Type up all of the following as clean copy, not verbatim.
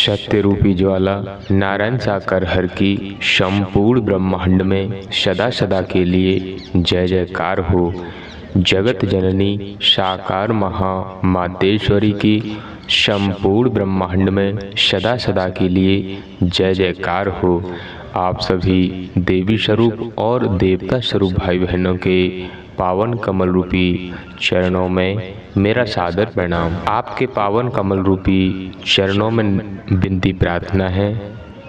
सत्य रूपी ज्वाला नारायण साकार हर की संपूर्ण ब्रह्मांड में सदा सदा के लिए जय जयकार हो। जगत जननी साकार महा मातेश्वरी की संपूर्ण ब्रह्मांड में सदा सदा के लिए जय जयकार हो। आप सभी देवी स्वरूप और देवता स्वरूप भाई बहनों के पावन कमल रूपी चरणों में मेरा सादर प्रणाम। आपके पावन कमल रूपी चरणों में विनती प्रार्थना है,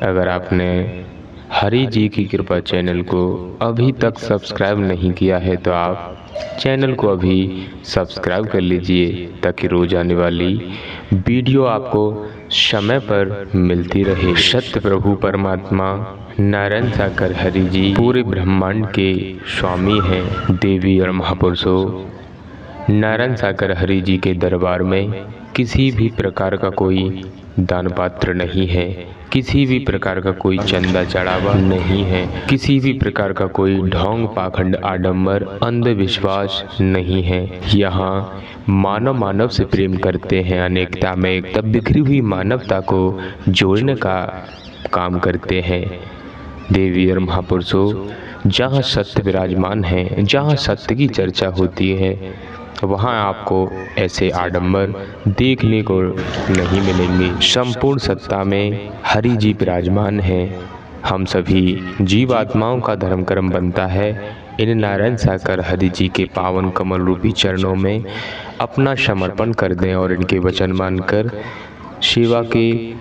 अगर आपने हरि जी की कृपा चैनल को अभी तक सब्सक्राइब नहीं किया है तो आप चैनल को अभी सब्सक्राइब कर लीजिए, ताकि रोज आने वाली वीडियो आपको समय पर मिलती रहे। सत्य प्रभु परमात्मा नारायण साकार हरि जी पूरे ब्रह्मांड के स्वामी हैं। देवी और महापुरुषों, नारायण साकार हरि जी के दरबार में किसी भी प्रकार का कोई दान पात्र नहीं है, किसी भी प्रकार का कोई चंदा चढ़ावा नहीं है, किसी भी प्रकार का कोई ढोंग पाखंड आडंबर अंधविश्वास नहीं है। यहाँ मानव मानव से प्रेम करते हैं, अनेकता में एकता बिखरी हुई मानवता को जोड़ने का काम करते हैं। देवी और महापुरुषों, जहाँ सत्य विराजमान है, जहाँ सत्य की चर्चा होती है, वहाँ आपको ऐसे आडंबर देखने को नहीं मिलेंगे। संपूर्ण सत्ता में हरि जी विराजमान हैं। हम सभी जीवात्माओं का धर्म कर्म बनता है इन नारायण साकार हरि जी के पावन कमल रूपी चरणों में अपना समर्पण कर दें और इनके वचन मानकर सेवा के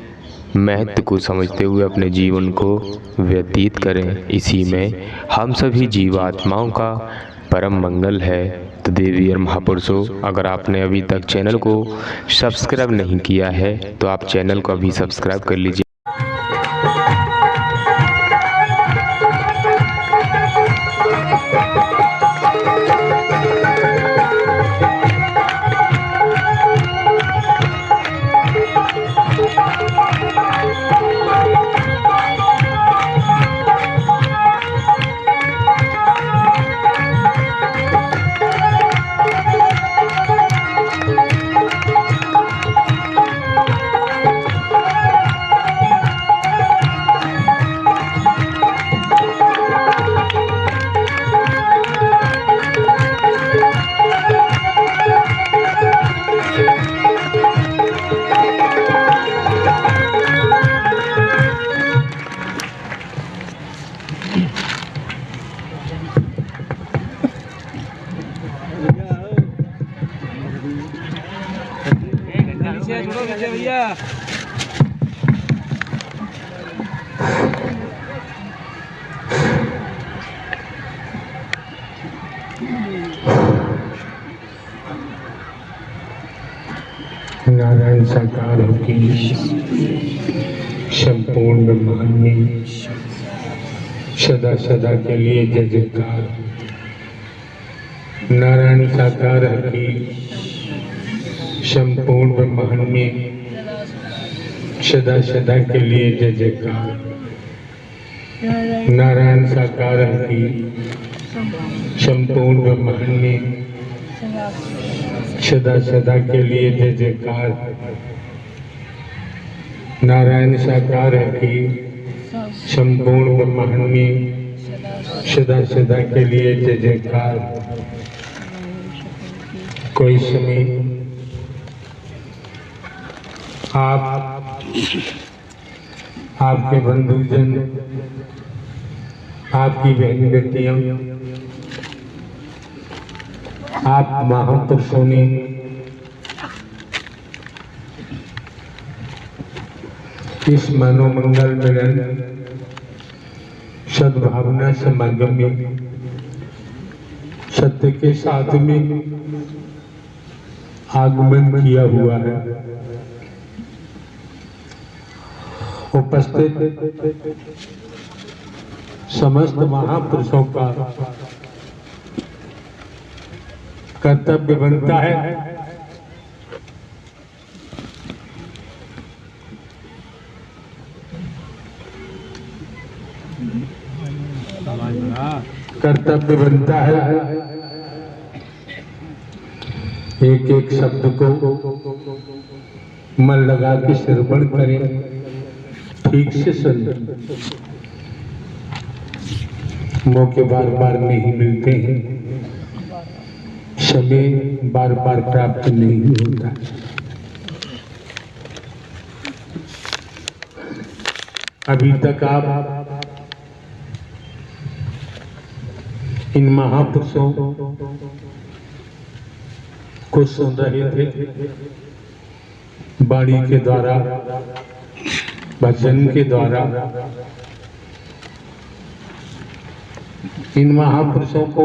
महत्व को समझते हुए अपने जीवन को व्यतीत करें। इसी में हम सभी जीवात्माओं का परम मंगल है। तो देवी और महापुरुषों, अगर आपने अभी तक चैनल को सब्सक्राइब नहीं किया है तो आप चैनल को अभी सब्सक्राइब कर लीजिए। भैया नारायण साकार की संपूर्ण ब्रह्मांड में सदा सदा के लिए जय जयकार। नारायण साकार की संपूर्ण ब्रह्मांड में सदा सदा के लिए जय जयकार। नारायण साकार की संपूर्ण ब्रह्मांड में सदा सदा के लिए जय जयकार। नारायण साकार की संपूर्ण ब्रह्मांड में सदा सदा के लिए जय जयकार। कोई समय आपके बंधुजन, आपकी बहन बेटियां, आप महापुरुषों ने इस मनोमंगल मिलन सद्भावना समागम में सत्य के साथ में आगमन किया हुआ है। उपस्थित समस्त महापुरुषों का कर्तव्य बनता है एक एक शब्द को मन लगा के श्रवण करें, ठीक से सुन, मौके बार बार नहीं मिलते हैं, समय बार बार प्राप्त नहीं होता। अभी तक आप इन महापुरुषों को सुन रहे थे, वाणी के द्वारा, भजन के द्वारा। इन महापुरुषों को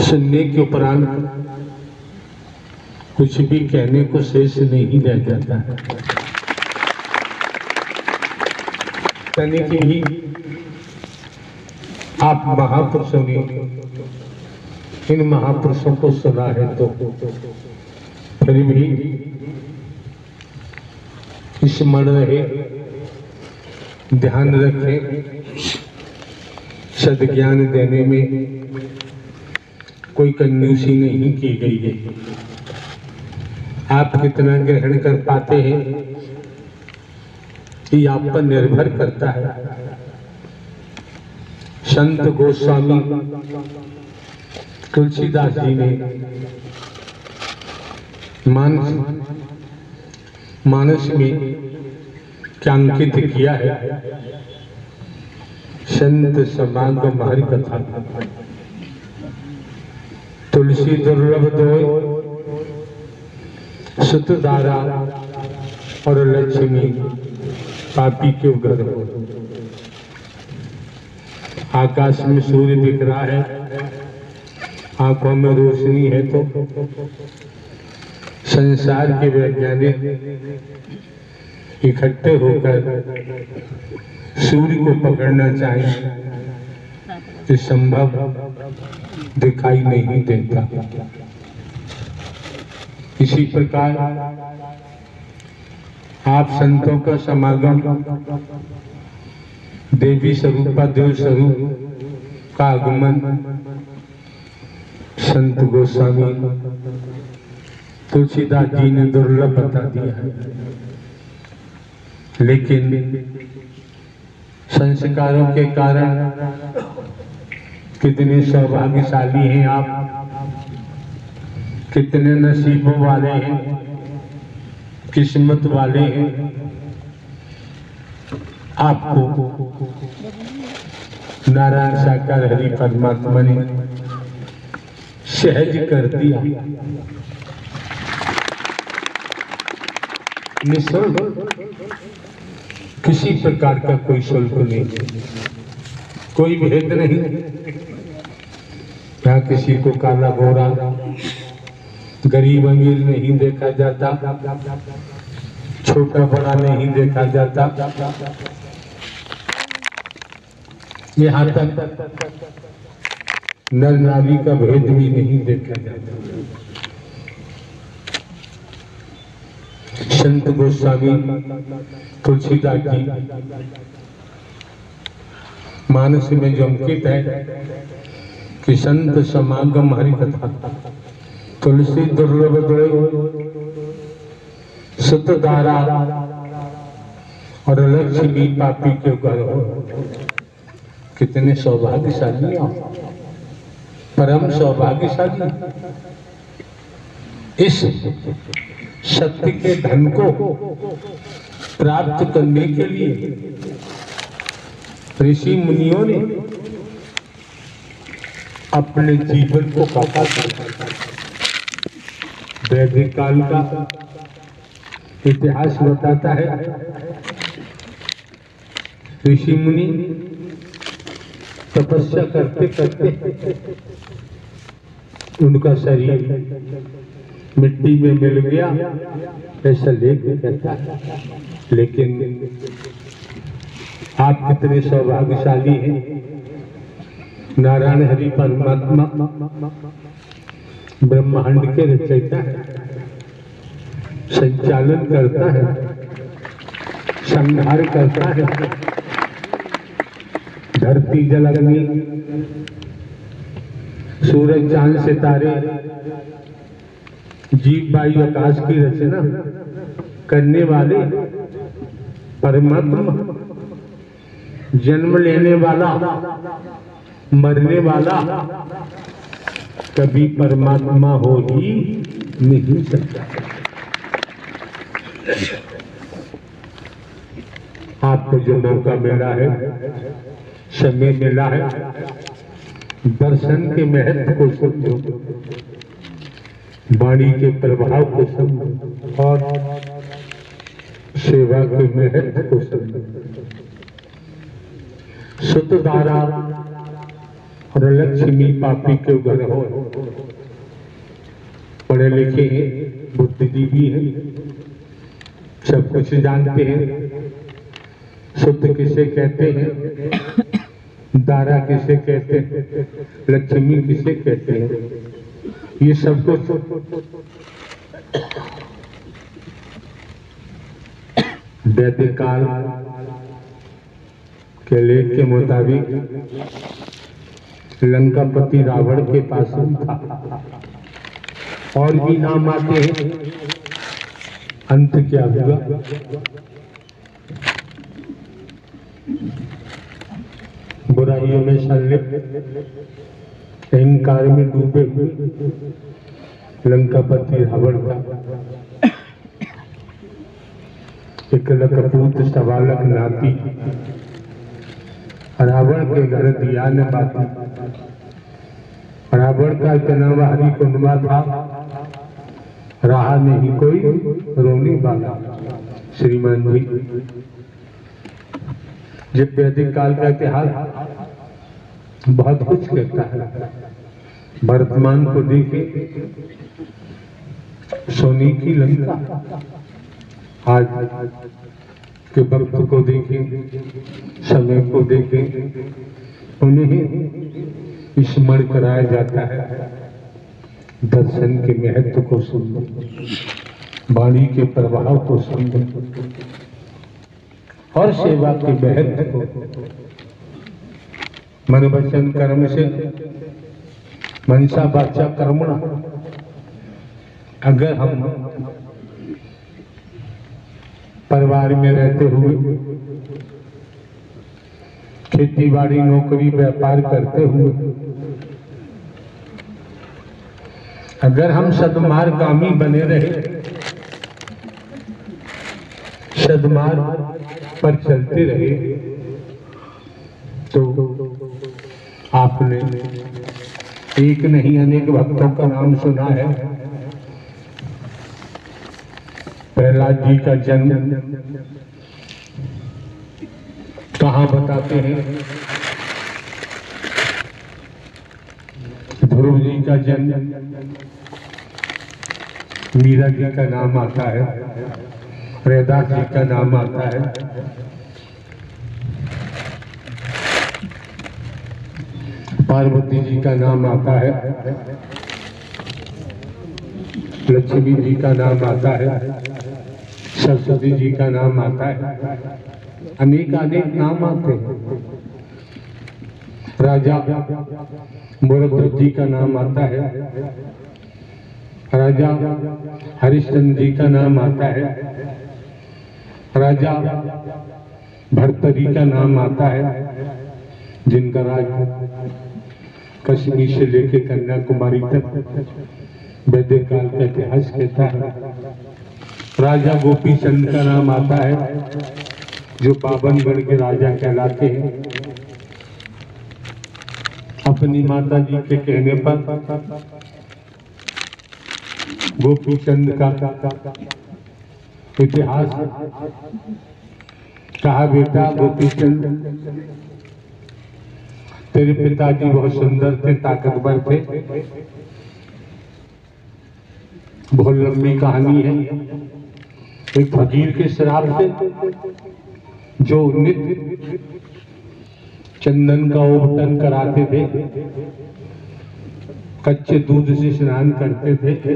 सुनने के उपरांत कुछ भी कहने को शेष नहीं रह जाता है। कहने की भी आप महापुरुषों ने इन महापुरुषों को सुना है तो फिर भी स्मरण रहे, ध्यान रखें, सद्ज्ञान देने में कोई कंजूसी नहीं की गई है। आप कितना ग्रहण कर पाते हैं ये आप पर निर्भर करता है। संत गोस्वामी तुलसीदास जी ने मानस में क्या अंकित किया है? संत समागम हरि कथा, तुलसी दुर्लभ दोय, सुत धारा और लक्ष्मी पापी के घर हो। आकाश में सूर्य दिख रहा है, आंखों में रोशनी है तो संसार के वैज्ञानिक इकट्ठे होकर सूर्य को पकड़ना चाहें तो संभव दिखाई नहीं देता। इसी प्रकार आप संतों का समागम, देवी स्वरूपा देव स्वरूप का आगमन संत गोस्वामी तुलसीदास जी ने दुर्लभ बता दिया है। लेकिन संस्कारों के कारण कितने सौभाग्यशाली हैं आप, कितने नसीबों वाले हैं, किस्मत वाले हैं। आपको नारायण साकार हरि परमात्मा ने सहज कर दिया, निःशुल्क, किसी प्रकार का कोई शुल्क नहीं, कोई भेद नहीं। यहाँ किसी को काला गोरा, गरीब अमीर नहीं देखा जाता, छोटा बड़ा नहीं देखा जाता। यहाँ तक नर नारी का भेद भी नहीं देखा जाता। संत गोस्वामी तुलसीदास जी मानस में जो अंकित है कि संत समागम हरि कथा, तुलसी दुर्लभ दोय, सुत धारा और लक्ष्मी पापी के घर हो। कितने सौभाग्यशाली आप, परम सौभाग्यशाली। इस सत्य के धन को प्राप्त करने के लिए ऋषि मुनियों ने अपने जीवन को काटा। वैदिक काल का इतिहास बताता है, ऋषि मुनि तपस्या करते करते उनका शरीर मिट्टी में मिल गया, ऐसा लेख कहता है। लेकिन आप कितने सौभाग्यशाली हैं। नारायण हरि परमात्मा ब्रह्मांड के रचयिता है, संचालन करता है, संहार करता है। धरती जल अग्नि, सूरज चांद सितारे, जीव वायु आकाश की रचना करने वाले परमात्मा, जन्म लेने वाला मरने वाला कभी परमात्मा हो ही नहीं सकता। आपको जो मौका मिला है, समय मिला है, दर्शन के महत्व को समझो, वाणी के प्रभाव को समझो और सेवा के महत्व को समझो। सुतधारा और लक्ष्मी पापी के घर हो, पढ़े लिखे हैं, बुद्धिजीवी हैं, सब कुछ जानते हैं। सुत किसे कहते हैं, दारा किसे कहते हैं, लक्ष्मी किसे कहते हैं, ये सब कुछ वैदिक काल के लेख के मुताबिक लंकापति रावण के पास था। और भी नाम आते हैं, अंत क्या हुआ? बुराइयों में संलिप्त, अहंकार में डूबे हुए लंकापति रावण का एक लकपूत सवालक नाती रावण के घर दिया न बाती। रावण का इतना भारी कुंडवा था, रहा नहीं कोई रोने वाला। श्रीमान जी, जब वैदिक काल का इतिहास बहुत कुछ कहता है, वर्तमान को देखे, सोने की लंका, आज के वक्त को देखें, समय को देखें, उन्हें स्मरण कराया जाता है। दर्शन के महत्व को समझो, वाणी के प्रभाव को समझो और सेवा के महत्व को मन वचन कर्म से मनसा वाचा कर्मणा। अगर हम परिवार में रहते हुए, खेती बाड़ी नौकरी व्यापार करते हुए, अगर हम सद्मार्गामी बने रहे, सद्मार्ग पर चलते रहे, तो आपने एक नहीं अनेक भक्तों का नाम सुना है। प्रहलाद जी का जन्म कहाँ बताते हैं? ध्रुव जी का जन्म मीरा जी का नाम आता है, रैदास जी का नाम आता है। पार्वती जी का नाम आता है, लक्ष्मी जी का नाम आता है, सरस्वती जी का नाम आता है, अनेक अनेक नाम आते हैं। राजा मूलध्वज जी का नाम आता है, राजा हरिश्चंद्र जी का नाम आता है, राजा भर्तरी का नाम आता है, जिनका राज कश्मीर से लेकर कन्याकुमारी तक वैदिक काल का इतिहास कहता है। राजा गोपी चंद का नाम आता है, जो पावनगढ़ के राजा कहलाते हैं। अपनी माता जी के कहने पर गोपी चंद का इतिहास कहा, बेटा गोपी चंद, तेरे पिताजी बहुत सुंदर थे, ताकतवर थे। बहुत लंबी कहानी है। एक फकीर के श्राप से, जो नित्य चंदन का ओवटन कराते थे, कच्चे दूध से स्नान करते थे,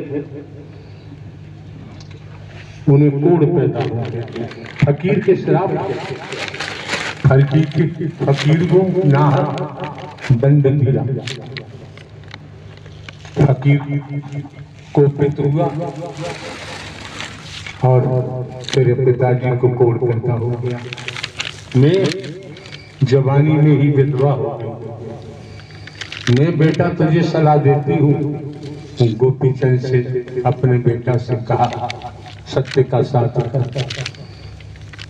उन्हें कोढ़ पैदा हुआ। फकीर के श्राप, फकीर को नाहक दंड दिया, फकीर को पितृ हुआ, और तेरे पिताजी को कोढ़ पैदा हो गया। मैं जवानी में ही विधवा हो गई। मैं बेटा तुझे सलाह देती हूँ, गोपीचंद से अपने बेटा से कहा, सत्य का साथ कर,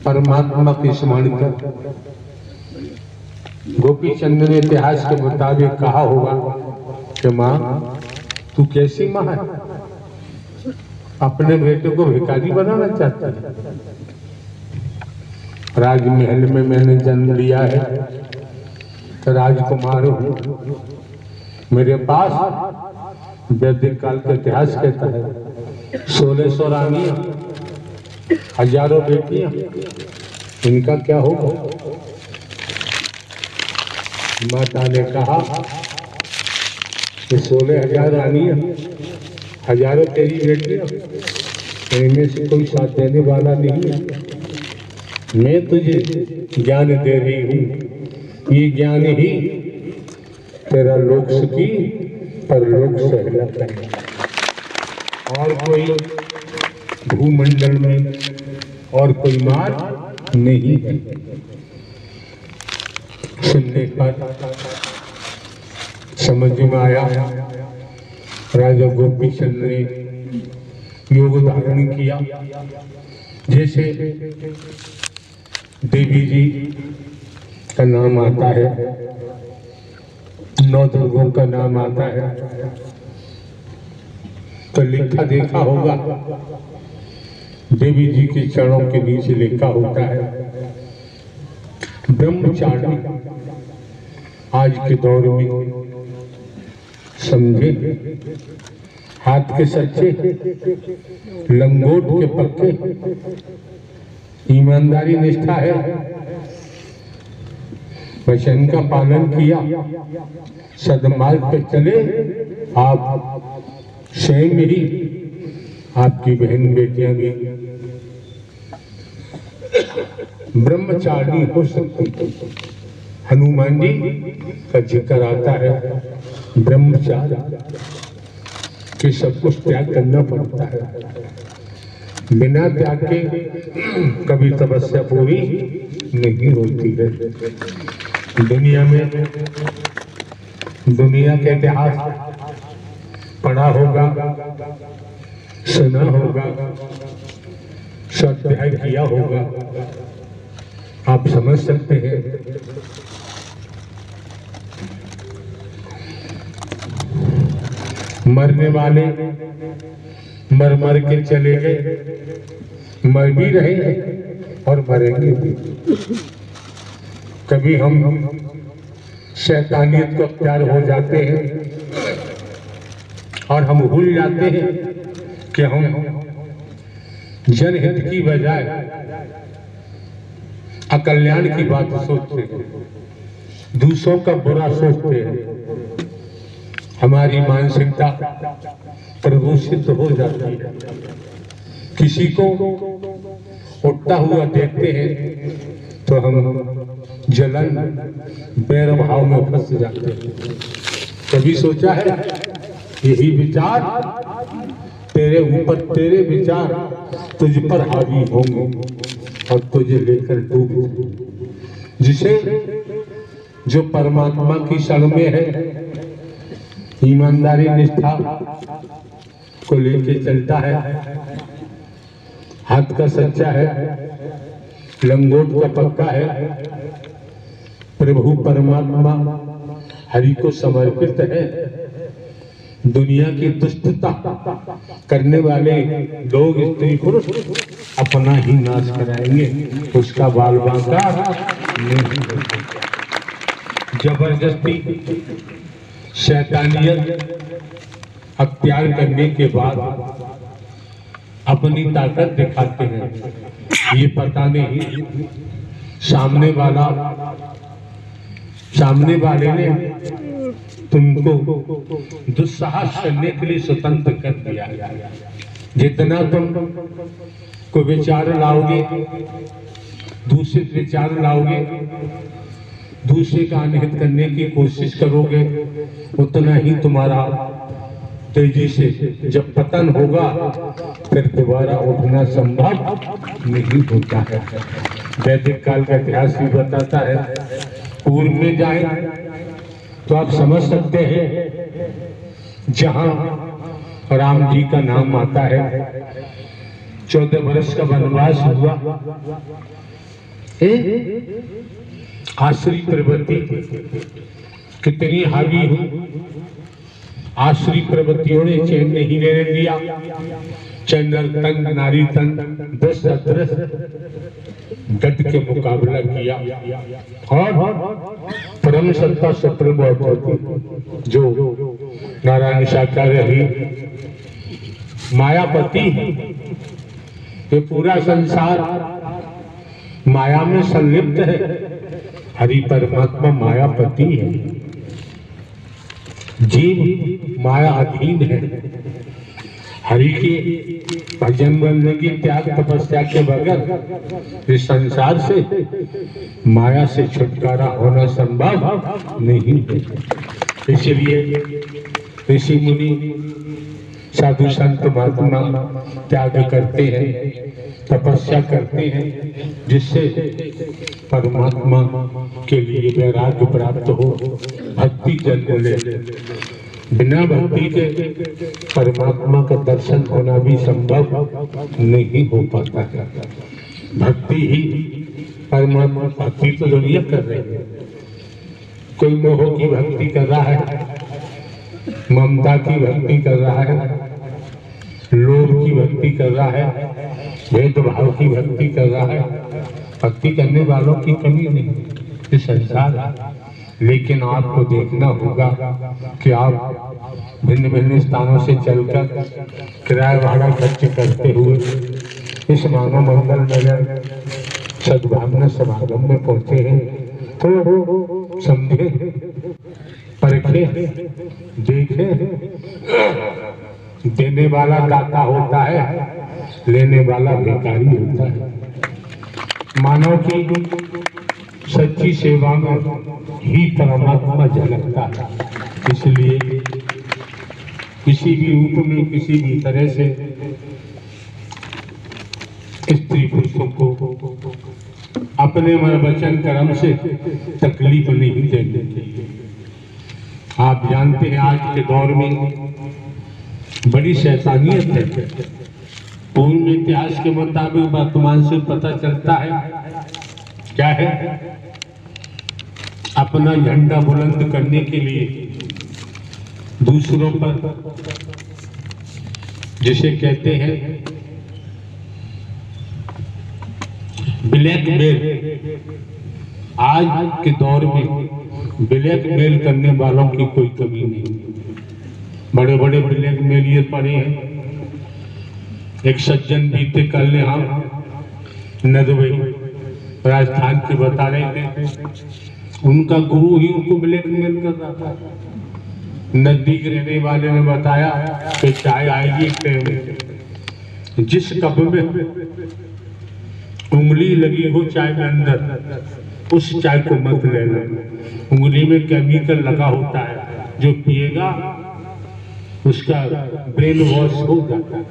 परमात्मा की स्मरण कर। गोपीचंद ने इतिहास के मुताबिक कहा होगा कि माँ तू कैसी माँ है, अपने बेटे को भिखारी बनाना चाहती है। राजमहल में मैंने जन्म लिया है तो राजकुमार हूँ। मेरे पास वैदिक काल का इतिहास कहता है 1600 रानियां, हजारों बेटियां, इनका क्या होगा। माता ने कहा कि 16,000 रानियां, हजारों तेरी बेटियां, इनमें से कोई साथ देने वाला नहीं है। मैं तुझे ज्ञान दे रही हूँ, ये ज्ञान ही तेरा लोक सुखी परलोक सहला करेगा। और कोई भूमंडल में और कोई मार्ग नहीं है। सुनने पर समझ में आया, राजा गोपीचंद ने योग धारण किया। जैसे देवी जी का नाम आता है, 9 दुर्गों का नाम आता है, तो लिखा देखा होगा देवी जी के चरणों के नीचे लिखा होता है ब्रह्मचारी। आज के दौर में समझे, हाथ के सच्चे, लंगोट के पक्के, ईमानदारी निष्ठा है, वचन का पालन किया, सदमार्ग पे चले, आप स्वयं ही, आपकी बहन बेटियां भी ब्रह्मचारी हो सकती। हनुमान जी का जिक्र आता है ब्रह्मचारी कि सब कुछ त्याग करना पड़ता है। बिना त्याग के कभी तपस्या पूरी नहीं होती है। दुनिया में, दुनिया के इतिहास पढ़ा होगा, सुना होगा, स्वाध्याय किया होगा, आप समझ सकते हैं। मरने वाले मर मर के चले गए, मर भी रहे हैं और मरेंगे भी। कभी हम शैतानियत को अख्तियार हो जाते हैं और हम भूल जाते हैं कि हम जनहित की बजाय अकल्याण की बात सोचते हैं, दूसरों का बुरा सोचते हैं। हमारी मानसिकता प्रदूषित हो जाती है। किसी को उठता हुआ देखते हैं तो हम जलन, बैर भाव में फंस जाते हैं। कभी सोचा है यही विचार तेरे ऊपर, तेरे विचार तुझ पर हावी होंगे और तुझे लेकर डूबे। जिसे जो परमात्मा की शरण में है, ईमानदारी निष्ठा को लेके चलता है, हाथ का सच्चा है, लंगोट का पक्का है, प्रभु परमात्मा हरि को समर्पित है, दुनिया की दुष्टता करने वाले लोग, स्त्री पुरुष अपना ही नाश कराएंगे, उसका बाल बांका नहीं। जबरदस्ती शैतानियत अख्तियार करने के बाद अपनी ताकत दिखाते हैं। ये पता नहीं सामने वाले ने तुमको दुस्साहस करने के लिए स्वतंत्र कर दिया। जितना तुम को विचार लाओगे, दूषित विचार लाओगे, दूसरे का अनहित करने की कोशिश करोगे, उतना ही तुम्हारा तेजी से जब पतन होगा फिर दोबारा उठना संभव नहीं होता है। वैदिक काल का इतिहास भी बताता है। पूर्व में जाए तो आप समझ सकते हैं, जहां राम जी का नाम आता है, 14 वर्ष का वनवास हुआ, आश्री प्रवृत्ति कितनी हावी हुई। आश्री प्रवृत्तियों ने चैन नहीं लेने दिया। चंद्र तन नारी तन 10 गद के मुकाबला किया और परम सत्ता सुप्रीम अथॉरिटी जो नारायण साकार ही मायापति, ये पूरा संसार माया में संलिप्त है। हरि परमात्मा मायापति है, जीव माया अधीन है। हरि के भजन बंदगी त्याग तपस्या के बगैर इस संसार से माया से छुटकारा होना संभव नहीं है। इसलिए ऋषि मुनि साधु संत महात्मा त्याग करते हैं, तपस्या करते हैं, जिससे परमात्मा के लिए वैराग्य प्राप्त हो, भक्ति जन्म ले। बिना भक्ति के परमात्मा का दर्शन होना भी संभव नहीं हो पाता है। भक्ति ही परमात्मा, भक्ति तो दुनिया कर रही है। कोई मोह की भक्ति कर रहा है, ममता की भक्ति कर रहा है, लोभ की भक्ति कर रहा है, भेदभाव की भक्ति कर रहा है। भक्ति करने वालों की कमी नहीं इस संसार। लेकिन आपको देखना होगा कि आप भिन्न भिन्न स्थानों से चलकर किराया भाड़ा खर्च करते हुए इस मानव मंगल मेले सद्भावना समागम में पहुंचे हैं, तो समझे, परखे, देखे, देने वाला दाता होता है, लेने वाला भिखारी होता है। मानव की सच्ची सेवा में ही परमात्मा झलकता है। इसलिए किसी भी रूप में, किसी भी तरह से स्त्री पुरुषों को अपने मन वचन कर्म से तकलीफ नहीं देनी चाहिए। आप जानते हैं आज के दौर में बड़ी शैतानियत है। पूर्व में इतिहास के मुताबिक वर्तमान से पता चलता है क्या है, अपना झंडा बुलंद करने के लिए दूसरों पर, जिसे कहते हैं ब्लैकमेल, आज के दौर में ब्लैकमेल करने वालों की कोई कमी नहीं। बड़े बड़े ब्लैकमेलियर पड़े हैं। एक सज्जन बीते कल ने हम नदवई राजस्थान के बता रहे थे, उनका गुरु ही उनको ब्लैकमेल कर रहा था। नजदीक रहने वाले ने बताया कि चाय आएगी टाइम, जिस कप में उंगली लगी हो चाय के अंदर, उस चाय को मत लेना। उंगली में केमिकल लगा होता है, जो पिएगा उसका ब्रेन वॉश हो जाता है।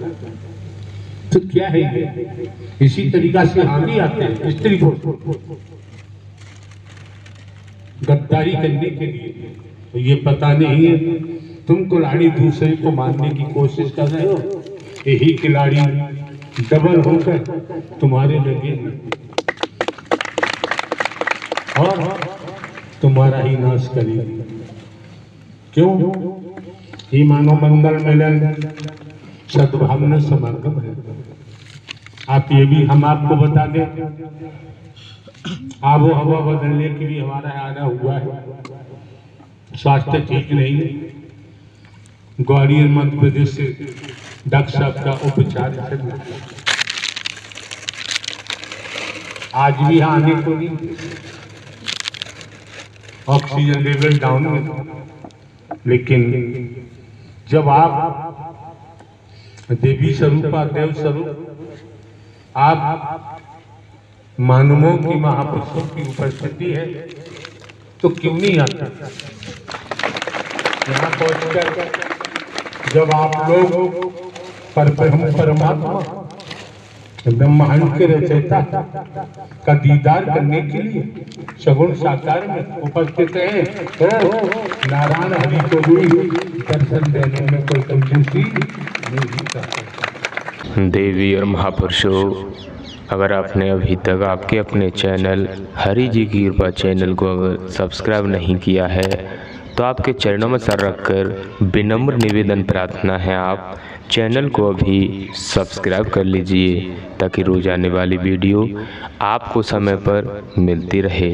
तो क्या है ये? इसी तरीका से हामी आते हैं स्त्री को गद्दारी करने के लिए। तो ये पता नहीं है, तुम कुल्हाड़ी दूसरे को मारने की कोशिश कर रहे हो, यही खिलाड़ी डबल होकर तुम्हारे लगे और तुम्हारा ही नाश करेगी। क्यों? ये मानव मंगल मिलन सद्भावना समागम है। आप ये भी हम आपको बता दें, आबो हवा बदलने के लिए हमारा आना हुआ है। स्वास्थ्य ठीक नहीं है। ग्वालियर मध्य प्रदेश से डॉक्टर साहब का उपचार चल रहा है। आज भी आने को नहीं, ऑक्सीजन लेवल डाउन में। लेकिन जब आप देवी स्वरूप, देव स्वरूप, आप मानवों की, महापुरुषों की उपस्थिति है, तो क्यों नहीं आते? यहाँ पहुंचकर जब आप लोग परमात्मा ब्रह्मांड के रचयिता का दीदार करने के लिए सगुण साकार में उपस्थित हैं, तो नारायण हरि को भी दर्शन देने में कोई कंजूसी नहीं करते। देवी और महापुरुषों, अगर आपने अभी तक आपके अपने चैनल हरि जी की कृपा चैनल को अगर सब्सक्राइब नहीं किया है तो आपके चरणों में सर रखकर विनम्र निवेदन प्रार्थना है, आप चैनल को अभी सब्सक्राइब कर लीजिए ताकि रोज आने वाली वीडियो आपको समय पर मिलती रहे।